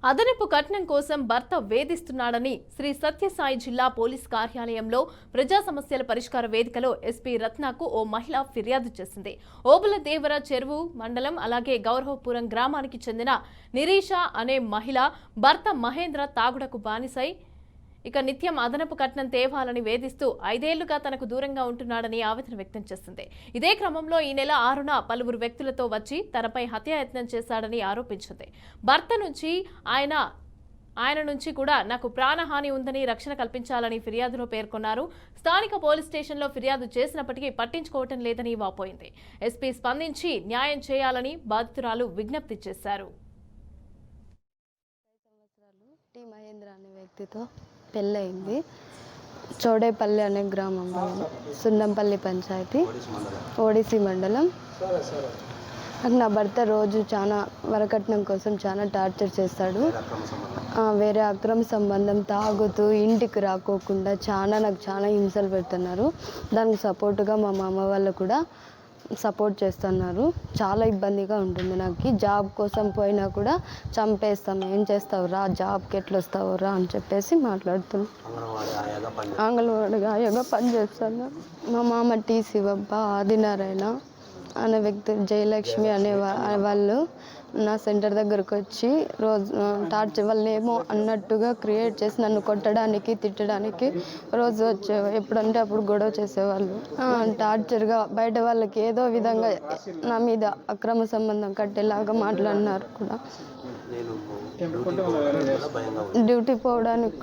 అదనపు కట్నం కోసం భర్త వేధిస్తున్నాడని శ్రీ సత్యసాయి జిల్లా పోలీస్ కార్యాలయంలో ప్రజా సమస్యల పరిష్కార వేదికలో ఎస్పీ రత్నకు ఓ మహిళ ఫిర్యాదు చేసింది. ఓబులదేవర చెరువు మండలం అలాగే గౌరవపురం గ్రామానికి చెందిన నిరీష అనే మహిళ భర్త మహేంద్ర తాగుడకు బానిసై నిత్యం అదనపు కట్నం తేవాలని వేధిస్తూ 5 ఏళ్లుగా తనకు దూరంగా ఉంటున్నాడని ఆవేదన వ్యక్తం చేసింది. ఇదే క్రమంలో ఈ నెల 6న పలువురు వ్యక్తులతో వచ్చి తనపై హత్యాయత్నం చేశాడని ఆరోపించింది. భర్త నుంచి ఆయన నుంచి కూడా నాకు ప్రాణహాని ఉందని రక్షణ కల్పించాలని ఫిర్యాదులో పేర్కొన్నారు. స్థానిక పోలీస్ స్టేషన్లో ఫిర్యాదు చేసినప్పటికీ పట్టించుకోవటం లేదని వాపోయింది. ఎస్పీ స్పందించి న్యాయం చేయాలని బాధితురాలు విజ్ఞప్తి చేశారు. మహేంద్ర అనే వ్యక్తితో పెళ్ళయింది. చౌడేపల్లి అనే గ్రామంలో, సున్నంపల్లి పంచాయతీ, ఓడిసి మండలం. నా భర్త రోజు చాలా వరకట్నం కోసం చాలా టార్చర్ చేస్తాడు. వేరే అక్రమ సంబంధం, తాగుతూ ఇంటికి రాకోకుండా నాకు చాలా హింసలు పెడుతున్నారు. దానికి సపోర్టుగా మా మామ వాళ్ళు కూడా సపోర్ట్ చేస్తున్నారు. చాలా ఇబ్బందిగా ఉంటుంది నాకు. జాబ్ కోసం పోయినా కూడా చంపేస్తాం, ఏం చేస్తావు రా, జాబ్కి ఎట్లా వస్తావు రా అని చెప్పేసి మాట్లాడుతున్నాం. అంగన్వాడిగా ఆయాగా పనిచేస్తాను. మా మామ టీ శివప్ప, ఆదినారాయణ అనే వ్యక్తి, జయలక్ష్మి అనే వాళ్ళు నా సెంటర్ దగ్గరకు వచ్చి రోజు టార్చర్ వాళ్ళేమో అన్నట్టుగా క్రియేట్ చేసి నన్ను కొట్టడానికి, తిట్టడానికి రోజు వచ్చేవాళ్ళు. ఎప్పుడంటే అప్పుడు గొడవ చేసేవాళ్ళు. టార్చర్గా బయట వాళ్ళకి ఏదో విధంగా నా మీద అక్రమ సంబంధం కట్టేలాగా మాట్లాడినారు కూడా. డ్యూటీ పోవడానికి